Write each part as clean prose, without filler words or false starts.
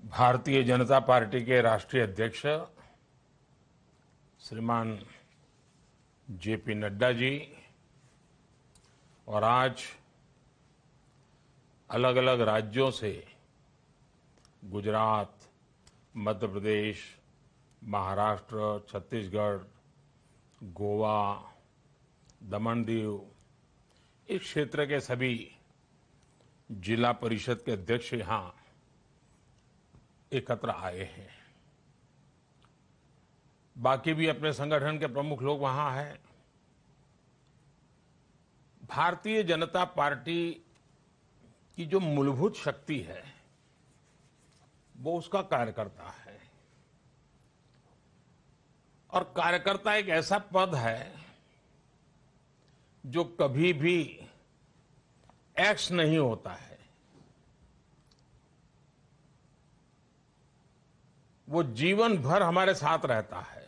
Bharatiya Janata party के राष्ट्रीय अध्यक्ष श्रीमान जेपी नड्डा जी और आज अलग अलग राज्यों से गुजरात, मध्य प्रदेश, महाराष्ट्र, छत्तीसगढ़, गोवा, दमन दीव, इस क्षेत्र के सभी जिला परिषद के अध्यक्ष यहां एकत्र आए हैं। बाकी भी अपने संगठन के प्रमुख लोग वहां हैं। भारतीय जनता पार्टी की जो मूलभूत शक्ति है वो उसका कार्यकर्ता है और कार्यकर्ता एक ऐसा पद है जो कभी भी एक्स नहीं होता है। वो जीवन भर हमारे साथ रहता है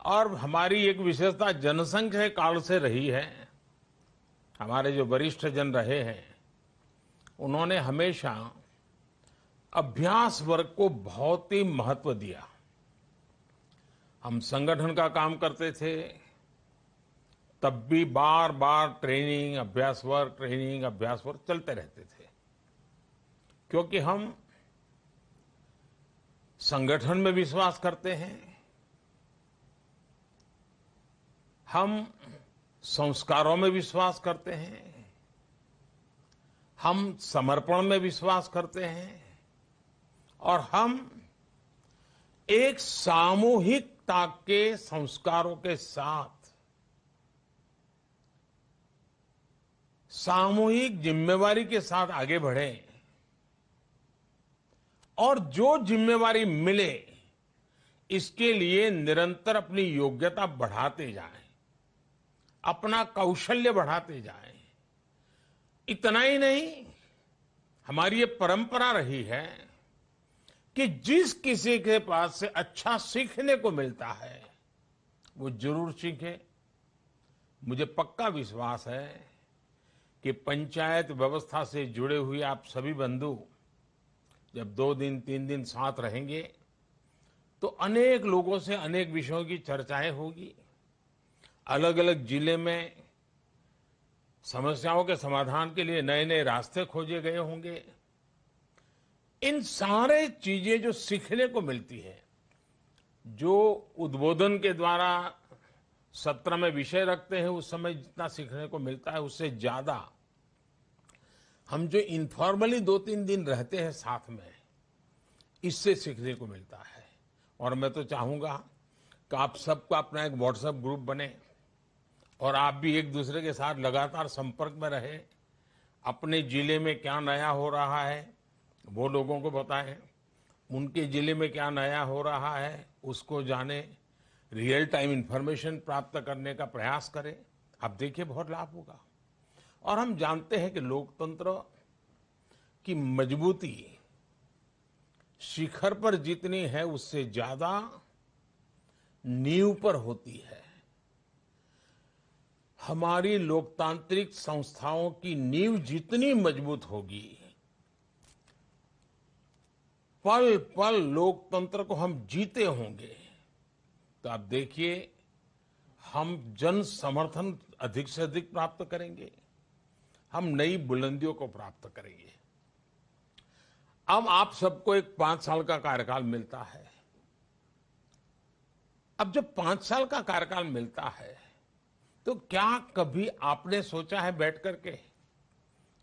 और हमारी एक विशेषता जनसंघ के काल से रही है। हमारे जो वरिष्ठ जन रहे हैं उन्होंने हमेशा अभ्यास वर्ग को बहुत ही महत्व दिया। हम संगठन का काम करते थे तब भी बार बार ट्रेनिंग, अभ्यास वर्ग चलते रहते थे, क्योंकि हम संगठन में विश्वास करते हैं, हम संस्कारों में विश्वास करते हैं, हम समर्पण में विश्वास करते हैं और हम एक सामूहिकता के संस्कारों के साथ सामूहिक जिम्मेवारी के साथ आगे बढ़े और जो जिम्मेवारी मिले इसके लिए निरंतर अपनी योग्यता बढ़ाते जाएं, अपना कौशल्य बढ़ाते जाएं। इतना ही नहीं, हमारी ये परंपरा रही है कि जिस किसी के पास से अच्छा सीखने को मिलता है वो जरूर सीखे। मुझे पक्का विश्वास है कि पंचायत व्यवस्था से जुड़े हुए आप सभी बंधु जब 2 दिन 3 दिन साथ रहेंगे तो अनेक लोगों से अनेक विषयों की चर्चाएं होगी। अलग अलग जिले में समस्याओं के समाधान के लिए नए नए रास्ते खोजे गए होंगे। इन सारे चीजें जो सीखने को मिलती है, जो उद्बोधन के द्वारा सत्र में विषय रखते हैं उस समय जितना सीखने को मिलता है उससे ज्यादा हम जो इनफॉर्मली 2-3 दिन रहते हैं साथ में, इससे सीखने को मिलता है। और मैं तो चाहूंगा कि आप सबका अपना एक व्हाट्सएप ग्रुप बने और आप भी एक दूसरे के साथ लगातार संपर्क में रहे। अपने जिले में क्या नया हो रहा है वो लोगों को बताएं, उनके जिले में क्या नया हो रहा है उसको जाने, रियल टाइम इंफॉर्मेशन प्राप्त करने का प्रयास करें। आप देखिए बहुत लाभ होगा। और हम जानते हैं कि लोकतंत्र की मजबूती शिखर पर जितनी है उससे ज्यादा नींव पर होती है। हमारी लोकतांत्रिक संस्थाओं की नींव जितनी मजबूत होगी, पल पल लोकतंत्र को हम जीते होंगे, तो आप देखिए हम जन समर्थन अधिक से अधिक प्राप्त करेंगे, हम नई बुलंदियों को प्राप्त करेंगे। अब आप सबको एक 5 साल का कार्यकाल मिलता है। अब जब 5 साल का कार्यकाल मिलता है तो क्या कभी आपने सोचा है बैठ करके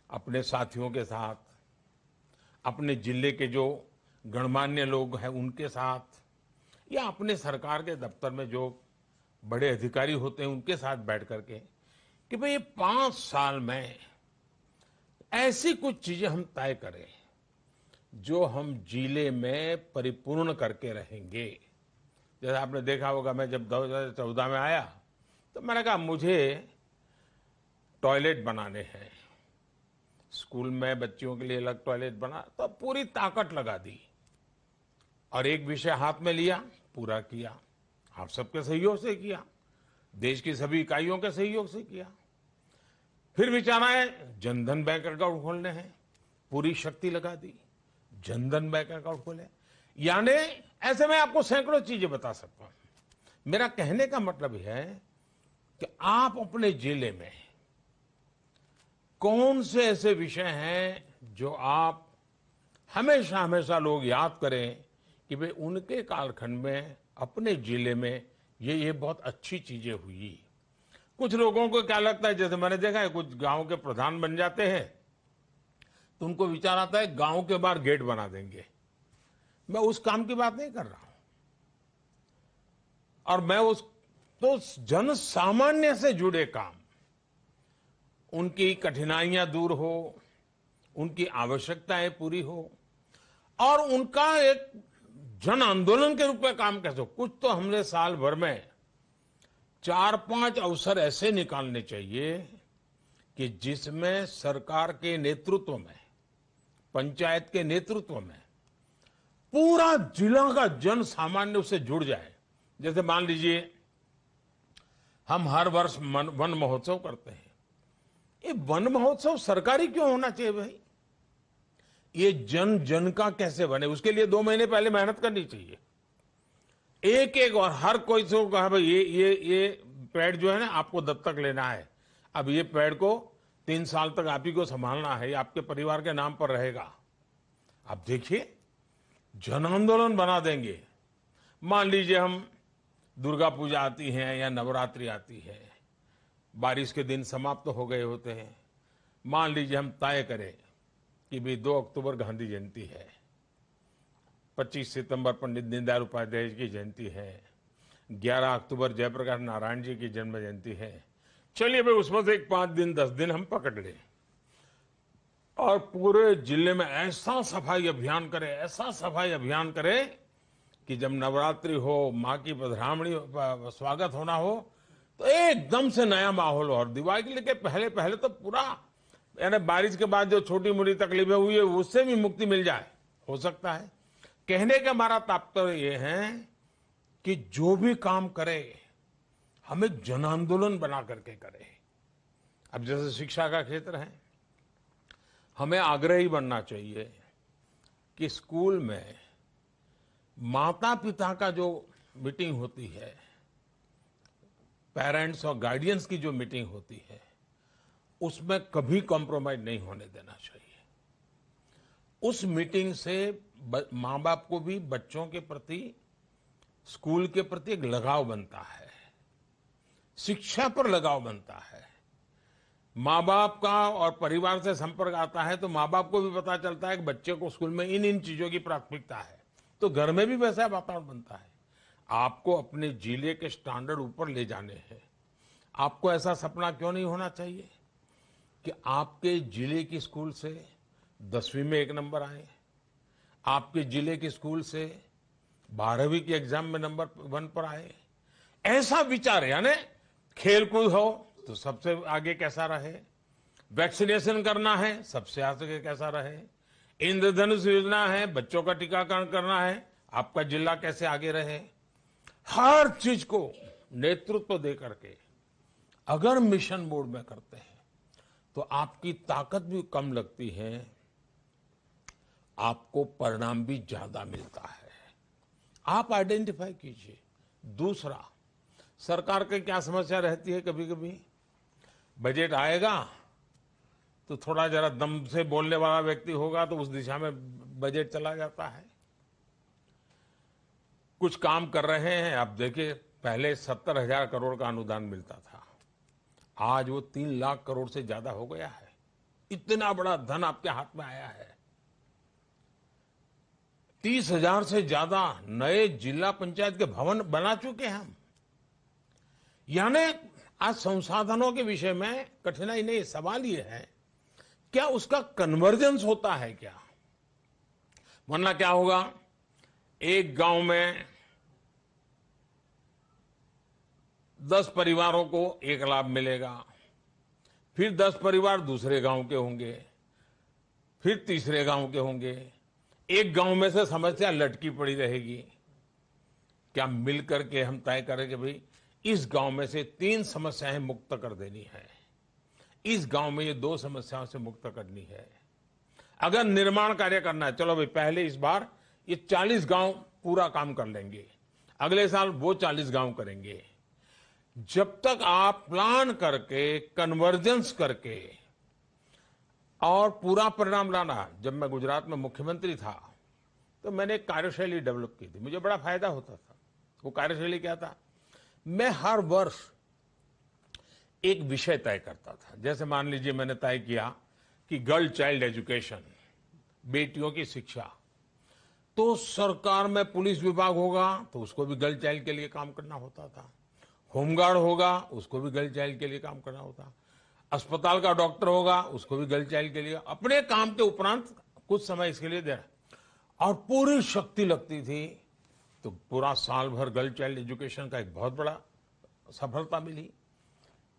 अपने साथियों के साथ, अपने जिले के जो गणमान्य लोग हैं उनके साथ, या अपने सरकार के दफ्तर में जो बड़े अधिकारी होते हैं उनके साथ बैठ करके कि भाई ये 5 साल में ऐसी कुछ चीजें हम तय करें जो हम जिले में परिपूर्ण करके रहेंगे। जैसे आपने देखा होगा, मैं जब 2014 में आया तो मैंने कहा मुझे टॉयलेट बनाने हैं, स्कूल में बच्चियों के लिए अलग टॉयलेट बना, तो पूरी ताकत लगा दी और एक विषय हाथ में लिया, पूरा किया। आप सबके सहयोग से किया, देश की सभी इकाइयों के सहयोग से किया। फिर विचार आए जनधन बैंक अकाउंट खोलने हैं, पूरी शक्ति लगा दी, जनधन बैंक अकाउंट खोले। यानी ऐसे में आपको सैकड़ों चीजें बता सकता हूं। मेरा कहने का मतलब यह है कि आप अपने जिले में कौन से ऐसे विषय हैं जो आप हमेशा हमेशा लोग याद करें कि भाई उनके कालखंड में अपने जिले में ये बहुत अच्छी चीजें हुई। कुछ लोगों को क्या लगता है, जैसे मैंने देखा है कुछ गांव के प्रधान बन जाते हैं तो उनको विचार आता है गांव के बाहर गेट बना देंगे। मैं उस काम की बात नहीं कर रहा हूं, और मैं उस तो जन सामान्य से जुड़े काम, उनकी कठिनाइयां दूर हो, उनकी आवश्यकताएं पूरी हो, और उनका एक जन आंदोलन के रूप में काम कैसे हो। कुछ तो हमने साल भर में 4-5 अवसर ऐसे निकालने चाहिए कि जिसमें सरकार के नेतृत्व में, पंचायत के नेतृत्व में पूरा जिला का जन सामान्य उससे जुड़ जाए। जैसे मान लीजिए हम हर वर्ष वन महोत्सव करते हैं। ये वन महोत्सव सरकारी क्यों होना चाहिए भाई? ये जन जन का कैसे बने, उसके लिए 2 महीने पहले मेहनत करनी चाहिए। एक एक और हर कोई से कहा भाई ये पेड़ जो है ना आपको दत्तक लेना है, अब ये पेड़ को 3 साल तक आप ही को संभालना है, आपके परिवार के नाम पर रहेगा। अब देखिए जन आंदोलन बना देंगे। मान लीजिए हम दुर्गा पूजा आती है या नवरात्रि आती है, बारिश के दिन समाप्त हो गए होते हैं। मान लीजिए हम तय करें कि भी 2 अक्टूबर गांधी जयंती है, 25 सितंबर पंडित दीनदयाल उपाध्याय की जयंती है, 11 अक्टूबर जयप्रकाश नारायण जी की जन्म जयंती है। चलिए भाई उसमें से 5 दिन 10 दिन हम पकड़ लें और पूरे जिले में ऐसा सफाई अभियान करें, ऐसा सफाई अभियान करें कि जब नवरात्रि हो, माँ की पधरामणी स्वागत होना हो तो एकदम से नया माहौल हो। और दिवाली के पहले पहले तो पूरा, यानी बारिश के बाद जो छोटी मोटी तकलीफें हुई है उससे भी मुक्ति मिल जाए, हो सकता है। कहने का हमारा तात्पर्य ये है कि जो भी काम करे हमें जन आंदोलन बना करके करे। अब जैसे शिक्षा का क्षेत्र है, हमें आग्रही बनना चाहिए कि स्कूल में माता पिता का जो मीटिंग होती है, पेरेंट्स और गार्डियंस की जो मीटिंग होती है, उसमें कभी कॉम्प्रोमाइज नहीं होने देना चाहिए। उस मीटिंग से माँ बाप को भी बच्चों के प्रति, स्कूल के प्रति एक लगाव बनता है, शिक्षा पर लगाव बनता है। माँ बाप का और परिवार से संपर्क आता है तो माँ बाप को भी पता चलता है कि बच्चे को स्कूल में इन चीजों की प्राथमिकता है, तो घर में भी वैसा वातावरण बनता है। आपको अपने जिले के स्टैंडर्ड ऊपर ले जाने हैं। आपको ऐसा सपना क्यों नहीं होना चाहिए कि आपके जिले की स्कूल से 10वीं में 1 नंबर आए, आपके जिले की स्कूल से 12वीं के एग्जाम में नंबर 1 पर आए। ऐसा विचार, यानी खेलकूद हो तो सबसे आगे कैसा रहे, वैक्सीनेशन करना है सबसे आगे कैसा रहे, इंद्रधनुष योजना है, बच्चों का टीकाकरण करना है, आपका जिला कैसे आगे रहे। हर चीज को नेतृत्व दे करके अगर मिशन मोड में करते हैं तो आपकी ताकत भी कम लगती है, आपको परिणाम भी ज्यादा मिलता है। आप आइडेंटिफाई कीजिए। दूसरा, सरकार की क्या समस्या रहती है, कभी कभी बजट आएगा तो थोड़ा जरा दम से बोलने वाला व्यक्ति होगा तो उस दिशा में बजट चला जाता है। कुछ काम कर रहे हैं, आप देखिए पहले 70,000 करोड़ का अनुदान मिलता था, आज वो 3 लाख करोड़ से ज्यादा हो गया है। इतना बड़ा धन आपके हाथ में आया है। 30,000 से ज्यादा नए जिला पंचायत के भवन बना चुके हैं हम। यानी आज संसाधनों के विषय में कठिनाई नहीं, सवाल ये है क्या उसका कन्वर्जेंस होता है क्या? वरना क्या होगा, एक गांव में 10 परिवारों को एक लाभ मिलेगा, फिर 10 परिवार दूसरे गांव के होंगे, फिर तीसरे गांव के होंगे, एक गांव में से समस्या लटकी पड़ी रहेगी। क्या मिलकर के हम तय करें कि भाई इस गांव में से 3 समस्याएं मुक्त कर देनी है, इस गांव में ये 2 समस्याओं से मुक्त करनी है। अगर निर्माण कार्य करना है, चलो भाई पहले इस बार ये 40 गांव पूरा काम कर लेंगे, अगले साल वो 40 गांव करेंगे। जब तक आप प्लान करके, कन्वर्जेंस करके और पूरा परिणाम लाना। जब मैं गुजरात में मुख्यमंत्री था तो मैंने एक कार्यशैली डेवलप की थी, मुझे बड़ा फायदा होता था। वो कार्यशैली क्या था, मैं हर वर्ष एक विषय तय करता था। जैसे मान लीजिए मैंने तय किया कि गर्ल चाइल्ड एजुकेशन, बेटियों की शिक्षा, तो सरकार में पुलिस विभाग होगा तो उसको भी गर्ल चाइल्ड के लिए काम करना होता था। होमगार्ड होगा, उसको भी गर्ल चाइल्ड के लिए काम करना होता। अस्पताल का डॉक्टर होगा, उसको भी गर्ल चाइल्ड के लिए, अपने काम के उपरांत कुछ समय इसके लिए देना, और पूरी शक्ति लगती थी। तो पूरा साल भर गर्ल चाइल्ड एजुकेशन का एक बहुत बड़ा सफलता मिली।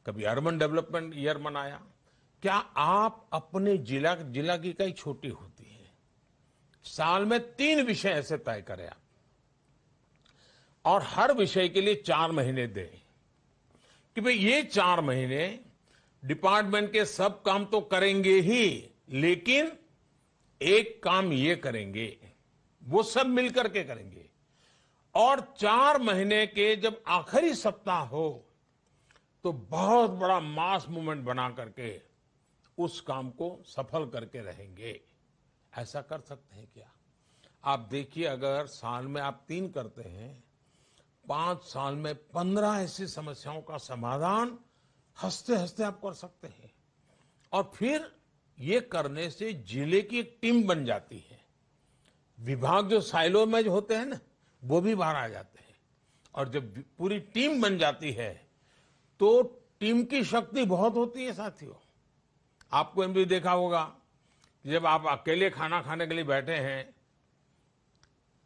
कभी अर्बन डेवलपमेंट ईयर मनाया। क्या आप अपने जिला की इकाई छोटी होती है, साल में 3 विषय ऐसे तय करें आप, और हर विषय के लिए 4 महीने दें कि भाई ये 4 महीने डिपार्टमेंट के सब काम तो करेंगे ही, लेकिन एक काम ये करेंगे, वो सब मिलकर के करेंगे। और 4 महीने के जब आखिरी सप्ताह हो तो बहुत बड़ा मास मूवमेंट बना करके उस काम को सफल करके रहेंगे। ऐसा कर सकते हैं क्या? आप देखिए, अगर साल में आप 3 करते हैं, 5 साल में 15 ऐसी समस्याओं का समाधान हंसते हंसते आप कर सकते हैं। और फिर ये करने से जिले की एक टीम बन जाती है। विभाग जो साइलो में जो होते हैं ना, वो भी बाहर आ जाते हैं। और जब पूरी टीम बन जाती है तो टीम की शक्ति बहुत होती है साथियों। आपको भी देखा होगा, जब आप अकेले खाना खाने के लिए बैठे हैं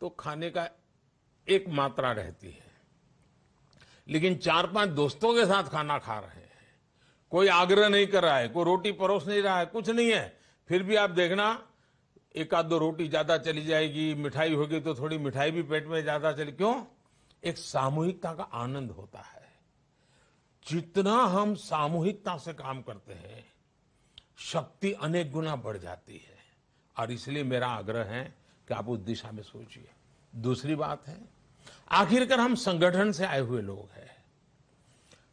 तो खाने का एक मात्रा रहती है, लेकिन 4-5 दोस्तों के साथ खाना खा रहे हैं, कोई आग्रह नहीं कर रहा है, कोई रोटी परोस नहीं रहा है, कुछ नहीं है, फिर भी आप देखना 1-2 रोटी ज्यादा चली जाएगी, मिठाई होगी तो थोड़ी मिठाई भी पेट में ज्यादा चली। क्यों? एक सामूहिकता का आनंद होता है। जितना हम सामूहिकता से काम करते हैं, शक्ति अनेक गुना बढ़ जाती है। और इसलिए मेरा आग्रह है कि आप उस दिशा में सोचिए। दूसरी बात है, आखिरकार हम संगठन से आए हुए लोग हैं।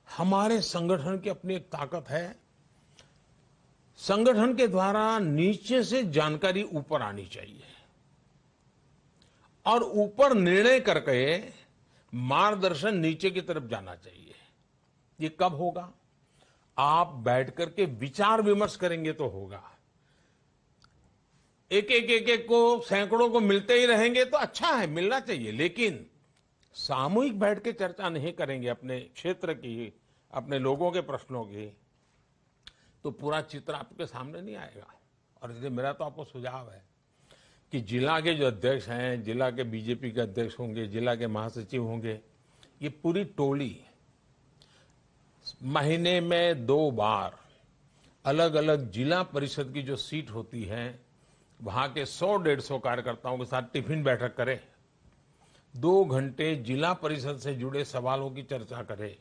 हमारे संगठन की अपनी एक ताकत है। संगठन के द्वारा नीचे से जानकारी ऊपर आनी चाहिए, और ऊपर निर्णय करके मार्गदर्शन नीचे की तरफ जाना चाहिए। ये कब होगा? आप बैठ करके विचार विमर्श करेंगे तो होगा। एक को, सैकड़ों को मिलते ही रहेंगे तो अच्छा है, मिलना चाहिए, लेकिन सामूहिक बैठ के चर्चा नहीं करेंगे अपने क्षेत्र की, अपने लोगों के प्रश्नों की, तो पूरा चित्र आपके सामने नहीं आएगा। और इसलिए मेरा तो आपको सुझाव है कि जिला के जो अध्यक्ष हैं, जिला के बीजेपी के अध्यक्ष होंगे, जिला के महासचिव होंगे, ये पूरी टोली महीने में 2 बार अलग अलग जिला परिषद की जो सीट होती है, वहां के 100-150 कार्यकर्ताओं के साथ टिफिन बैठक करे, 2 घंटे जिला परिषद से जुड़े सवालों की चर्चा करे,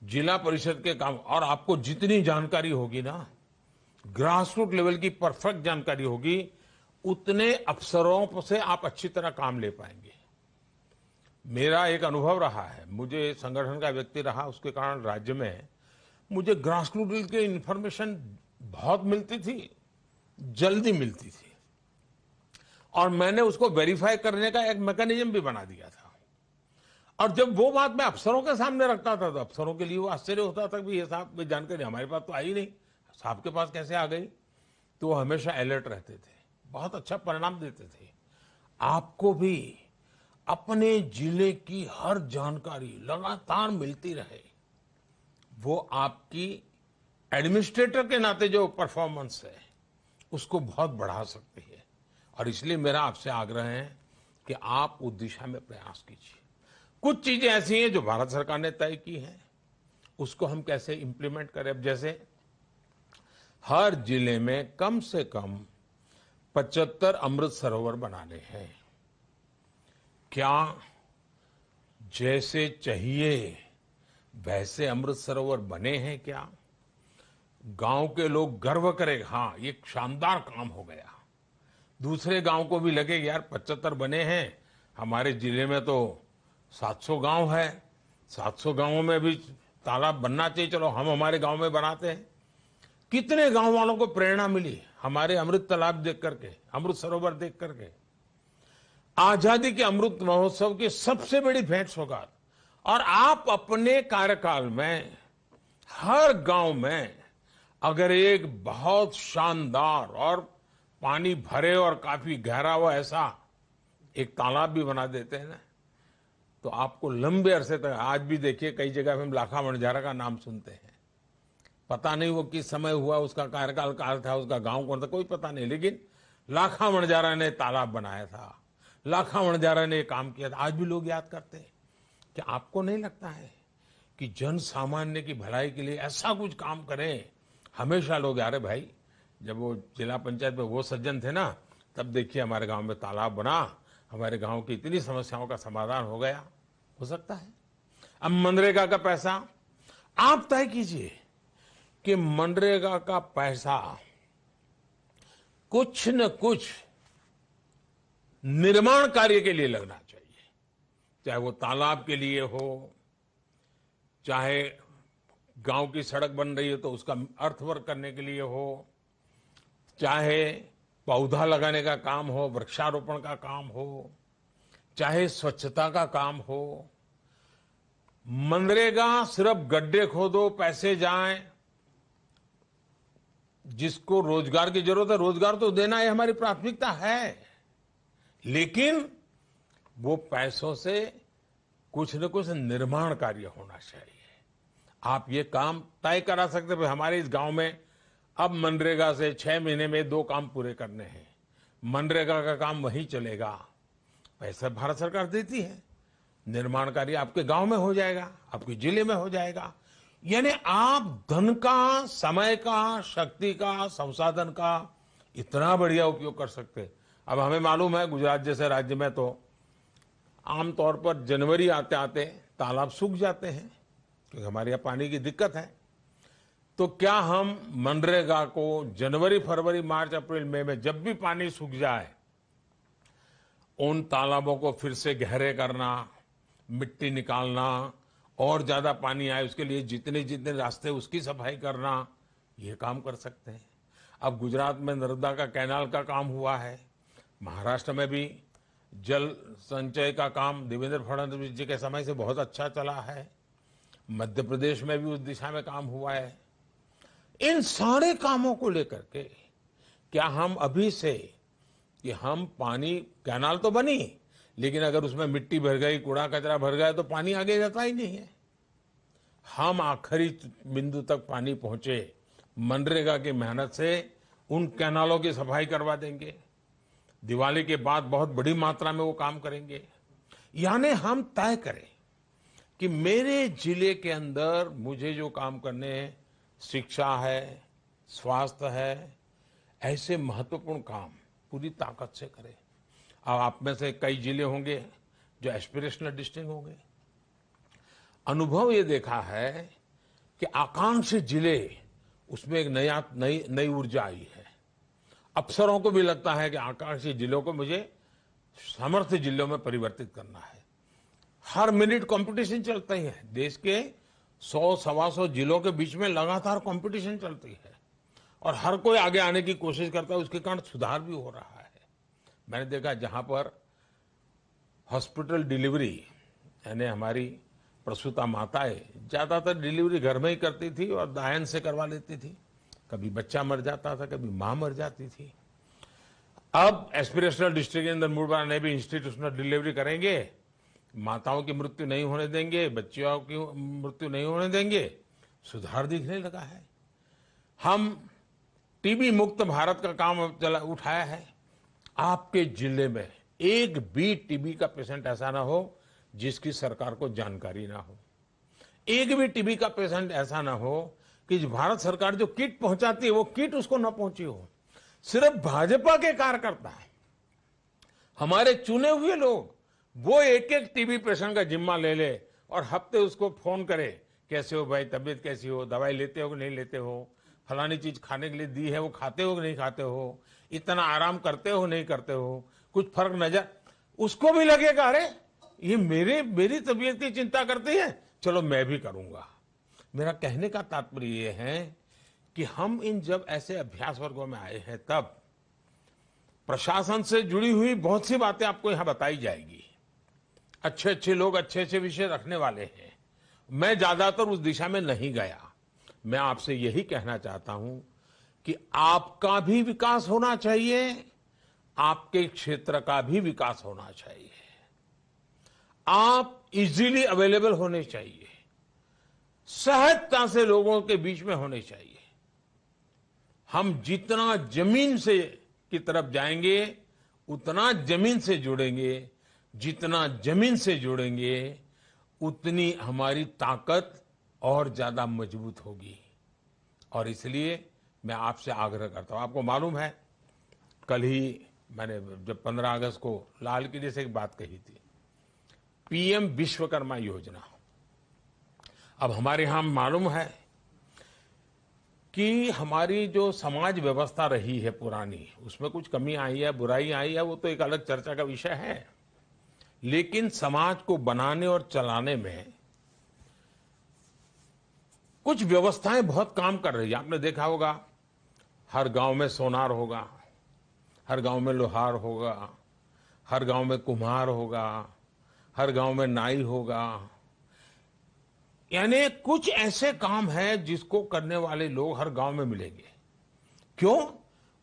जिला परिषद के काम। और आपको जितनी जानकारी होगी ना, ग्रासरूट लेवल की परफेक्ट जानकारी होगी, उतने अफसरों से आप अच्छी तरह काम ले पाएंगे। मेरा एक अनुभव रहा है, मुझे संगठन का व्यक्ति रहा, उसके कारण राज्य में मुझे ग्रासरूट लेवल की इंफॉर्मेशन बहुत मिलती थी, जल्दी मिलती थी, और मैंने उसको वेरीफाई करने का एक मैकेनिज्म भी बना दिया था। और जब वो बात मैं अफसरों के सामने रखता था तो अफसरों के लिए वो आश्चर्य होता था कि ये साहब ये जानकारी हमारे पास तो आई नहीं, साहब के पास कैसे आ गई? तो वो हमेशा अलर्ट रहते थे, बहुत अच्छा परिणाम देते थे। आपको भी अपने जिले की हर जानकारी लगातार मिलती रहे, वो आपकी एडमिनिस्ट्रेटर के नाते जो परफॉर्मेंस है उसको बहुत बढ़ा सकती है। और इसलिए मेरा आपसे आग्रह है कि आप उस दिशा में प्रयास कीजिए। कुछ चीजें ऐसी हैं जो भारत सरकार ने तय की हैं, उसको हम कैसे इंप्लीमेंट करें। अब जैसे हर जिले में कम से कम 75 अमृत सरोवर बनाने हैं। क्या जैसे चाहिए वैसे अमृत सरोवर बने हैं क्या? गांव के लोग गर्व करें, हाँ ये शानदार काम हो गया। दूसरे गांव को भी लगे कि यार 75 बने हैं, हमारे जिले में तो 700 गांव है, 700 गांवों में भी तालाब बनना चाहिए, चलो हम हमारे गांव में बनाते हैं। कितने गांव वालों को प्रेरणा मिली हमारे अमृत तालाब देख करके, अमृत सरोवर देख करके। आजादी के अमृत महोत्सव की सबसे बड़ी भेंट सौगात। और आप अपने कार्यकाल में हर गांव में अगर एक बहुत शानदार और पानी भरे और काफी गहरा हो ऐसा एक तालाब भी बना देते हैं ना, तो आपको लंबे अरसे तक, आज भी देखिए कई जगह हम लाखा वणजारा का नाम सुनते हैं, पता नहीं वो किस समय हुआ, उसका कार्यकाल काल था, उसका गांव कौन था, कोई पता नहीं, लेकिन लाखा वणजारा ने तालाब बनाया था, लाखा वणजारा ने काम किया था, आज भी लोग याद करते हैं। क्या आपको नहीं लगता है कि जन सामान्य की भलाई के लिए ऐसा कुछ काम करें? हमेशा लोग, अरे भाई जब वो जिला पंचायत में वो सज्जन थे ना, तब देखिए हमारे गांव में तालाब बना, हमारे गांव की इतनी समस्याओं का समाधान हो गया। हो सकता है। अब मनरेगा का पैसा आप तय कीजिए कि मनरेगा का पैसा कुछ न कुछ निर्माण कार्य के लिए लगना चाहिए, चाहे वो तालाब के लिए हो, चाहे गांव की सड़क बन रही है तो उसका अर्थवर्क करने के लिए हो, चाहे पौधा लगाने का काम हो, वृक्षारोपण का काम हो, चाहे स्वच्छता का काम हो। मनरेगा सिर्फ गड्ढे खोदो पैसे जाएं, जिसको रोजगार की जरूरत है रोजगार तो देना, ये हमारी प्राथमिकता है, लेकिन वो पैसों से कुछ न कुछ निर्माण कार्य होना चाहिए। आप ये काम तय करा सकते हैं, हमारे इस गांव में अब मनरेगा से 6 महीने में 2 काम पूरे करने हैं, मनरेगा का काम वहीं चलेगा, पैसा भारत सरकार देती है, निर्माण कार्य आपके गांव में हो जाएगा, आपके जिले में हो जाएगा। यानी आप धन का, समय का, शक्ति का, संसाधन का इतना बढ़िया उपयोग कर सकते हैं। अब हमें मालूम है गुजरात जैसे राज्य में तो आमतौर पर जनवरी आते आते तालाब सूख जाते हैं, क्योंकि हमारे यहाँ पानी की दिक्कत है। तो क्या हम मनरेगा को जनवरी, फरवरी, मार्च, अप्रैल, मई में जब भी पानी सूख जाए, उन तालाबों को फिर से गहरे करना, मिट्टी निकालना, और ज्यादा पानी आए उसके लिए जितने जितने रास्ते उसकी सफाई करना, ये काम कर सकते हैं। अब गुजरात में नर्मदा का कैनाल का काम हुआ है, महाराष्ट्र में भी जल संचय का काम देवेंद्र फडणवीस जी के समय से बहुत अच्छा चला है, मध्य प्रदेश में भी उस दिशा में काम हुआ है। इन सारे कामों को लेकर के क्या हम अभी से, कि हम पानी, कैनाल तो बनी, लेकिन अगर उसमें मिट्टी भर गई, कूड़ा कचरा भर गया तो पानी आगे जाता ही नहीं है। हम आखिरी बिंदु तक पानी पहुंचे, मनरेगा की मेहनत से उन कैनालों की सफाई करवा देंगे, दिवाली के बाद बहुत बड़ी मात्रा में वो काम करेंगे। यानी हम तय करें कि मेरे जिले के अंदर मुझे जो काम करने हैं, शिक्षा है, स्वास्थ्य है, ऐसे महत्वपूर्ण काम पूरी ताकत से करें। अब आप में से कई जिले होंगे जो एस्पिरेशनल डिस्ट्रिक्ट होंगे। अनुभव ये देखा है कि आकांक्षी जिले, उसमें एक नई ऊर्जा आई है। अफसरों को भी लगता है कि आकांक्षी जिलों को मुझे समर्थ जिलों में परिवर्तित करना है। हर मिनट कंपटीशन चलता ही है, देश के 100-125 जिलों के बीच में लगातार कंपटीशन चलती है, और हर कोई आगे आने की कोशिश करता है, उसके कारण सुधार भी हो रहा है। मैंने देखा जहां पर हॉस्पिटल डिलीवरी, यानी हमारी प्रसूता माताएं ज्यादातर डिलीवरी घर में ही करती थी और दायन से करवा लेती थी, कभी बच्चा मर जाता था, कभी मां मर जाती थी। अब एस्पिरेशनल डिस्ट्रिक्ट के अंदर मुड़वा ने भी इंस्टीट्यूशनल डिलीवरी करेंगे, माताओं की मृत्यु नहीं होने देंगे, बच्चियों की मृत्यु नहीं होने देंगे, सुधार दिखने लगा है। हम टीबी मुक्त भारत का काम उठाया है। आपके जिले में एक भी टीबी का पेशेंट ऐसा ना हो जिसकी सरकार को जानकारी ना हो, एक भी टीबी का पेशेंट ऐसा ना हो कि भारत सरकार जो किट पहुंचाती है वो किट उसको ना पहुंची हो। सिर्फ भाजपा के कार्यकर्ता, हमारे चुने हुए लोग, वो एक एक टीबी पेशेंट का जिम्मा ले ले और हफ्ते उसको फोन करे, कैसे हो भाई, तबीयत कैसी हो, दवाई लेते हो कि नहीं लेते हो, फलानी चीज खाने के लिए दी है, वो खाते हो कि नहीं खाते हो, इतना आराम करते हो नहीं करते हो, कुछ फर्क नजर, उसको भी लगेगा अरे ये मेरी तबीयत की चिंता करती है, चलो मैं भी करूंगा। मेरा कहने का तात्पर्य ये है कि हम इन जब ऐसे अभ्यास वर्गों में आए हैं, तब प्रशासन से जुड़ी हुई बहुत सी बातें आपको यहां बताई जाएगी। अच्छे अच्छे लोग अच्छे अच्छे विषय रखने वाले हैं। मैं ज्यादातर उस दिशा में नहीं गया। मैं आपसे यही कहना चाहता हूं कि आपका भी विकास होना चाहिए, आपके क्षेत्र का भी विकास होना चाहिए। आप इजीली अवेलेबल होने चाहिए, सहजता से लोगों के बीच में होने चाहिए। हम जितना जमीन से की तरफ जाएंगे उतना जमीन से जुड़ेंगे, जितना जमीन से जुड़ेंगे उतनी हमारी ताकत और ज्यादा मजबूत होगी। और इसलिए मैं आपसे आग्रह करता हूं, आपको मालूम है कल ही मैंने जब 15 अगस्त को लाल किले से एक बात कही थी, पीएम विश्वकर्मा योजना। अब हमारे यहां मालूम है कि हमारी जो समाज व्यवस्था रही है पुरानी, उसमें कुछ कमी आई है, बुराई आई है, वो तो एक अलग चर्चा का विषय है। लेकिन समाज को बनाने और चलाने में कुछ व्यवस्थाएं बहुत काम कर रही है। आपने देखा होगा हर गांव में सोनार होगा, हर गांव में लोहार होगा, हर गांव में कुम्हार होगा, हर गांव में नाई होगा। यानी कुछ ऐसे काम हैं जिसको करने वाले लोग हर गांव में मिलेंगे। क्यों?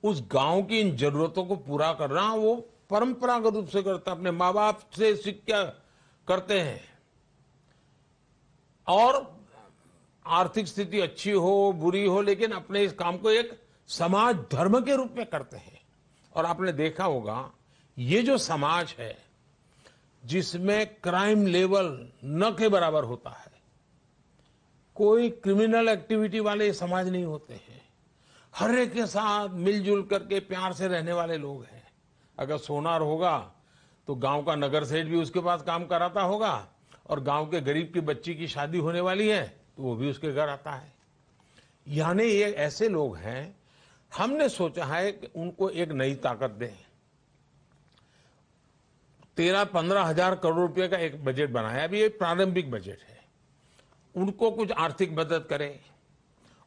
उस गांव की इन जरूरतों को पूरा करना वो परंपरागत रूप से करता, अपने माँ बाप से सीख के करते हैं। और आर्थिक स्थिति अच्छी हो बुरी हो, लेकिन अपने इस काम को एक समाज धर्म के रूप में करते हैं। और आपने देखा होगा ये जो समाज है जिसमें क्राइम लेवल न के बराबर होता है, कोई क्रिमिनल एक्टिविटी वाले समाज नहीं होते हैं, हर एक के साथ मिलजुल करके प्यार से रहने वाले लोग हैं। अगर सोनार होगा तो गांव का नगर सेठ भी उसके पास काम कराता होगा, और गांव के गरीब की बच्ची की शादी होने वाली है तो वो भी उसके घर आता है। यानी ये ऐसे लोग हैं, हमने सोचा है कि उनको एक नई ताकत दें। 13-15 हजार करोड़ रुपए का एक बजट बनाया, अभी ये प्रारंभिक बजट है। उनको कुछ आर्थिक मदद करें,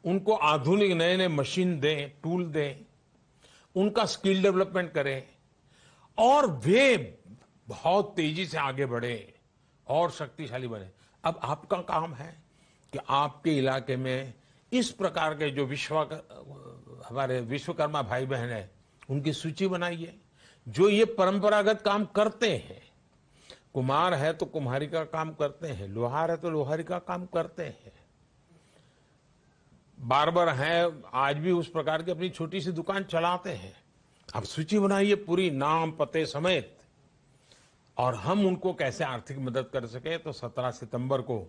उनको आधुनिक नए नए मशीन दें, टूल दें, उनका स्किल डेवलपमेंट करें और वे बहुत तेजी से आगे बढ़े और शक्तिशाली बने। अब आपका काम है कि आपके इलाके में इस प्रकार के जो हमारे विश्वकर्मा भाई बहन हैं उनकी सूची बनाइए, जो ये परंपरागत काम करते हैं। कुम्हार है तो कुम्हारी का काम करते हैं, लोहार है तो लोहारी का काम करते हैं, बार्बर हैं आज भी उस प्रकार की अपनी छोटी सी दुकान चलाते हैं। आप सूची बनाइए पूरी, नाम पते समेत, और हम उनको कैसे आर्थिक मदद कर सके। तो 17 सितंबर को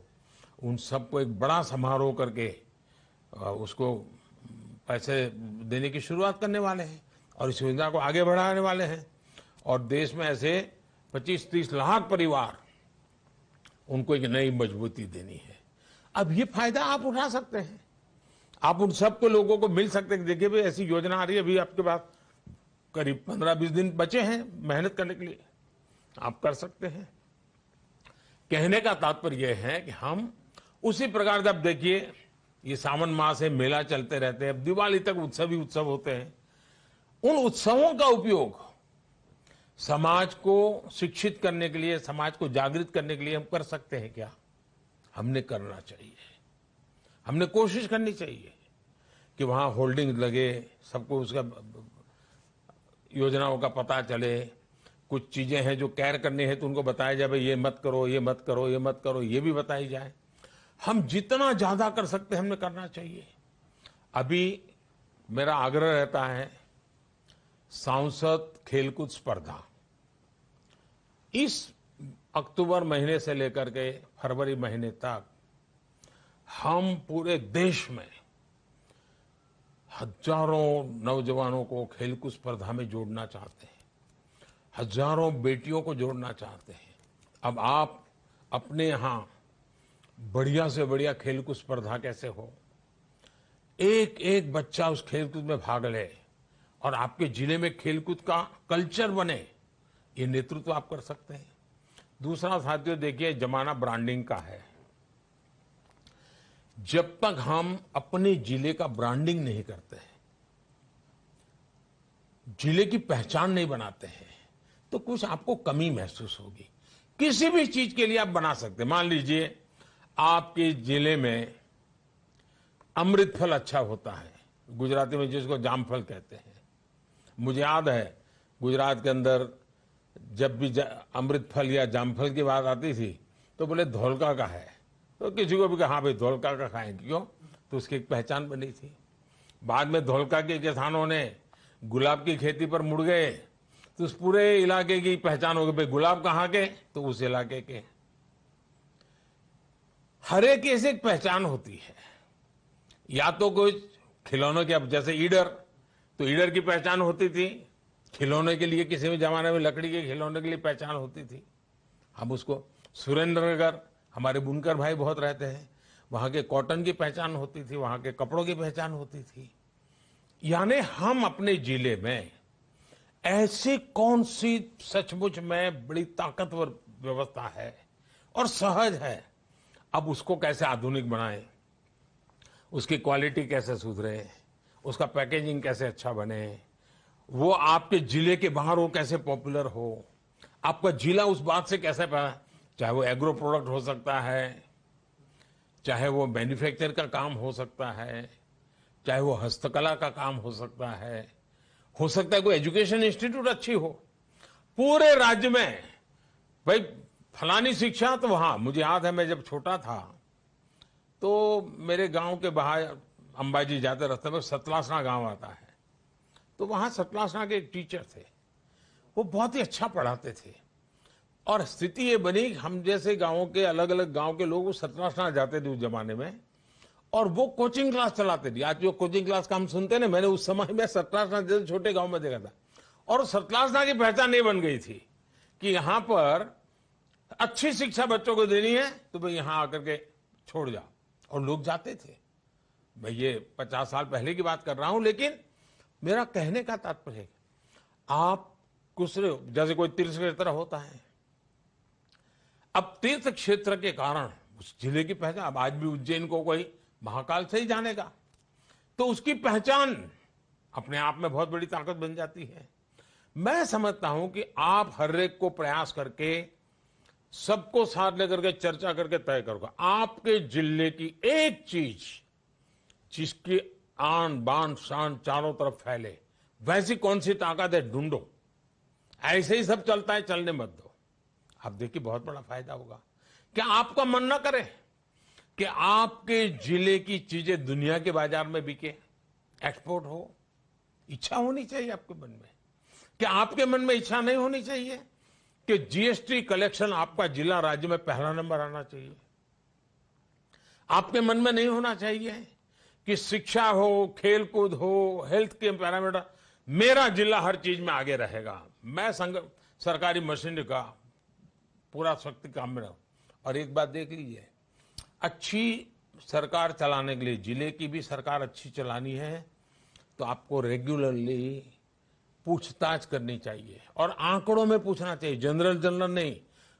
उन सबको एक बड़ा समारोह करके उसको पैसे देने की शुरुआत करने वाले हैं और इस योजना को आगे बढ़ाने वाले हैं। और देश में ऐसे 25-30 लाख परिवार, उनको एक नई मजबूती देनी है। अब ये फायदा आप उठा सकते हैं, आप उन सबको लोगों को मिल सकते हैं। देखिए भाई ऐसी योजना आ रही है, अभी आपके पास करीब 15-20 दिन बचे हैं मेहनत करने के लिए, आप कर सकते हैं। कहने का तात्पर्य यह है कि हम उसी प्रकार से, अब देखिए ये सावन मास है, मेला चलते रहते हैं, अब दिवाली तक उत्सव ही उत्सव होते हैं। उन उत्सवों का उपयोग समाज को शिक्षित करने के लिए, समाज को जागृत करने के लिए हम कर सकते हैं क्या? हमने करना चाहिए, हमने कोशिश करनी चाहिए कि वहां होल्डिंग लगे, सबको उसका योजनाओं का पता चले। कुछ चीजें हैं जो कैर करनी है तो उनको बताया जाए, भाई ये मत करो, ये मत करो, ये मत करो, ये भी बताई जाए। हम जितना ज्यादा कर सकते हैं हमने करना चाहिए। अभी मेरा आग्रह रहता है, सांसद खेलकूद स्पर्धा इस अक्टूबर महीने से लेकर के फरवरी महीने तक हम पूरे देश में हजारों नौजवानों को खेलकूद स्पर्धा में जोड़ना चाहते हैं, हजारों बेटियों को जोड़ना चाहते हैं। अब आप अपने यहां बढ़िया से बढ़िया खेलकूद स्पर्धा कैसे हो, एक एक बच्चा उस खेलकूद में भाग ले और आपके जिले में खेलकूद का कल्चर बने, ये नेतृत्व आप कर सकते हैं। दूसरा साथियों, देखिए जमाना ब्रांडिंग का है। जब तक हम अपने जिले का ब्रांडिंग नहीं करते हैं, जिले की पहचान नहीं बनाते हैं, तो कुछ आपको कमी महसूस होगी। किसी भी चीज के लिए आप बना सकते हैं। मान लीजिए आपके जिले में अमृत फल अच्छा होता है, गुजराती में जिसको जामफल कहते हैं। मुझे याद है गुजरात के अंदर जब भी अमृत फल या जामफल की बात आती थी तो बोले धोलका का है, तो किसी को भी कहा हाँ भाई धोलका का खाएं, क्यों, तो उसकी एक पहचान बनी थी। बाद में धोलका के किसानों ने गुलाब की खेती पर मुड़ गए तो उस पूरे इलाके की पहचान हो गई, भाई गुलाब कहाँ के, तो उस इलाके के। हर एक ऐसे एक पहचान होती है। या तो कुछ खिलौनों के, अब जैसे ईडर, तो ईडर की पहचान होती थी। खिलौने के लिए किसी भी जमाने में लकड़ी के खिलौने के लिए पहचान होती थी। हम उसको सुरेंद्रनगर, हमारे बुनकर भाई बहुत रहते हैं, वहां के कॉटन की पहचान होती थी, वहां के कपड़ों की पहचान होती थी। यानी हम अपने जिले में ऐसी कौन सी सचमुच में बड़ी ताकतवर व्यवस्था है और सहज है, अब उसको कैसे आधुनिक बनाएं, उसकी क्वालिटी कैसे सुधरे, उसका पैकेजिंग कैसे अच्छा बने, वो आपके जिले के बाहर वो कैसे पॉपुलर हो, आपका जिला उस बात से कैसे, चाहे वो एग्रो प्रोडक्ट हो सकता है, चाहे वो मैन्युफैक्चर का काम हो सकता है, चाहे वो हस्तकला का काम हो सकता है कोई एजुकेशन इंस्टीट्यूट अच्छी हो। पूरे राज्य में भाई फलानी शिक्षा तो वहां, मुझे याद है मैं जब छोटा था तो मेरे गांव के बाहर अंबाजी जाते रास्ते में सतलासना गांव आता है, तो वहां सतलासना के एक टीचर थे, वो बहुत ही अच्छा पढ़ाते थे। और स्थिति ये बनी, हम जैसे गांवों के अलग अलग गांव के लोग सतलासना जाते थे उस जमाने में, और वो कोचिंग क्लास चलाते थे। आज जो कोचिंग क्लास का हम सुनते ना, मैंने उस समय में सतलासना जैसे छोटे गांव में देखा था। और सतलासना की पहचान नहीं बन गई थी कि यहां पर अच्छी शिक्षा बच्चों को देनी है तो भाई यहां आकर के छोड़ जाओ, और लोग जाते थे। मैं ये 50 साल पहले की बात कर रहा हूं, लेकिन मेरा कहने का तात्पर्य है, आप कुछ जैसे कोई तीर्थ क्षेत्र होता है, अब तीर्थ क्षेत्र के कारण उस जिले की पहचान, अब आज भी उज्जैन को कोई महाकाल से ही जानेगा, तो उसकी पहचान अपने आप में बहुत बड़ी ताकत बन जाती है। मैं समझता हूं कि आप हर एक को प्रयास करके, सबको साथ लेकर के चर्चा करके तय करोगे आपके जिले की एक चीज जिसकी आन बान शान चारों तरफ फैले, वैसी कौन सी ताकत है ढूंढो। ऐसे ही सब चलता है, चलने मत दो। आप देखिए बहुत बड़ा फायदा होगा। क्या आपका मन ना करे कि आपके जिले की चीजें दुनिया के बाजार में बिके, एक्सपोर्ट हो? इच्छा होनी चाहिए आपके मन में। क्या आपके मन में इच्छा नहीं होनी चाहिए कि जीएसटी कलेक्शन आपका जिला राज्य में पहला नंबर आना चाहिए? आपके मन में नहीं होना चाहिए कि शिक्षा हो, खेलकूद हो, हेल्थ के पैरामीटर, मेरा जिला हर चीज में आगे रहेगा, मैं सरकारी मशीनरी का पूरा शक्ति काम में रहूं? और एक बात देख लीजिए, अच्छी सरकार चलाने के लिए, जिले की भी सरकार अच्छी चलानी है तो आपको रेगुलरली पूछताछ करनी चाहिए और आंकड़ों में पूछना चाहिए, जनरल नहीं।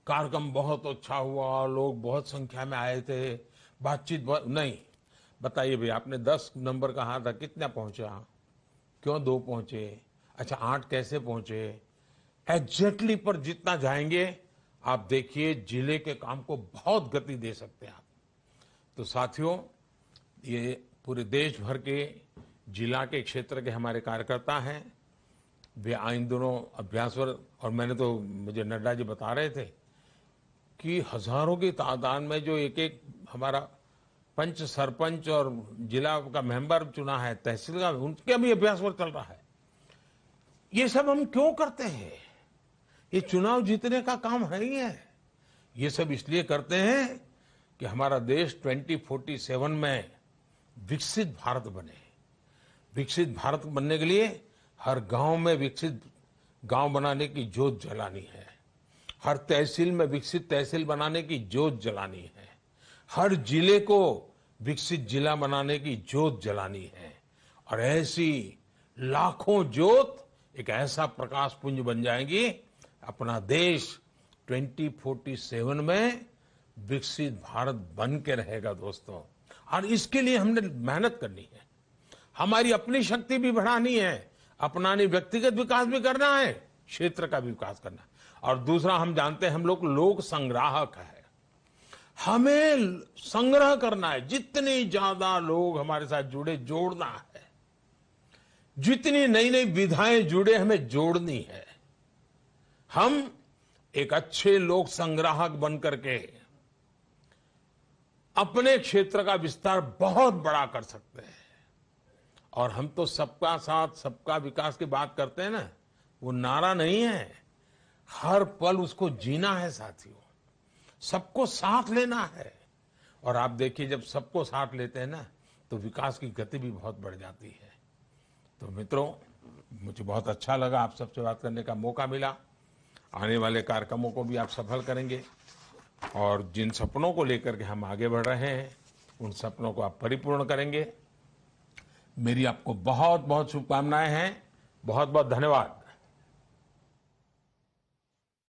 कार्यक्रम बहुत अच्छा हुआ, लोग बहुत संख्या में आए थे, बातचीत नहीं। बताइए भाई, आपने 10 नंबर कहा था, कितना पहुंचा, क्यों 2 पहुंचे, अच्छा 8 कैसे पहुंचे, एग्जैक्टली पर जितना जाएंगे आप देखिए जिले के काम को बहुत गति दे सकते हैं आप। तो साथियों, ये पूरे देश भर के जिला के क्षेत्र के हमारे कार्यकर्ता हैं, वे इन दोनों अभ्यासवर, और मैंने तो, मुझे नड्डा जी बता रहे थे कि हजारों की तादाद में जो एक एक हमारा पंच, सरपंच और जिला का मेंबर चुना है, तहसील का, उनके भी अभ्यासवर चल रहा है। ये सब हम क्यों करते हैं? ये चुनाव जीतने का काम है ही है। ये सब इसलिए करते हैं कि हमारा देश 2047 में विकसित भारत बने। विकसित भारत बनने के लिए हर गांव में विकसित गांव बनाने की जोत जलानी है, हर तहसील में विकसित तहसील बनाने की जोत जलानी है, हर जिले को विकसित जिला बनाने की ज्योत जलानी है। और ऐसी लाखों ज्योत एक ऐसा प्रकाश पुंज बन जाएंगी, अपना देश 2047 में विकसित भारत बन के रहेगा दोस्तों। और इसके लिए हमने मेहनत करनी है, हमारी अपनी शक्ति भी बढ़ानी है, अपना नहीं व्यक्तिगत विकास भी करना है, क्षेत्र का भी विकास करना है। और दूसरा, हम जानते हैं हम लोग संग्राहक है, हमें संग्रह करना है। जितने ज्यादा लोग हमारे साथ जुड़े, जोड़ना है। जितनी नई नई विधाएं जुड़े, हमें जोड़नी है। हम एक अच्छे लोक संग्राहक बन करके अपने क्षेत्र का विस्तार बहुत बड़ा कर सकते हैं। और हम तो सबका साथ सबका विकास की बात करते हैं ना, वो नारा नहीं है, हर पल उसको जीना है साथियों, सबको साथ लेना है। और आप देखिए, जब सबको साथ लेते हैं ना, तो विकास की गति भी बहुत बढ़ जाती है। तो मित्रों, मुझे बहुत अच्छा लगा, आप सबसे बात करने का मौका मिला। आने वाले कार्यक्रमों को भी आप सफल करेंगे, और जिन सपनों को लेकर के हम आगे बढ़ रहे हैं, उन सपनों को आप परिपूर्ण करेंगे। मेरी आपको बहुत बहुत शुभकामनाएं हैं। बहुत बहुत धन्यवाद।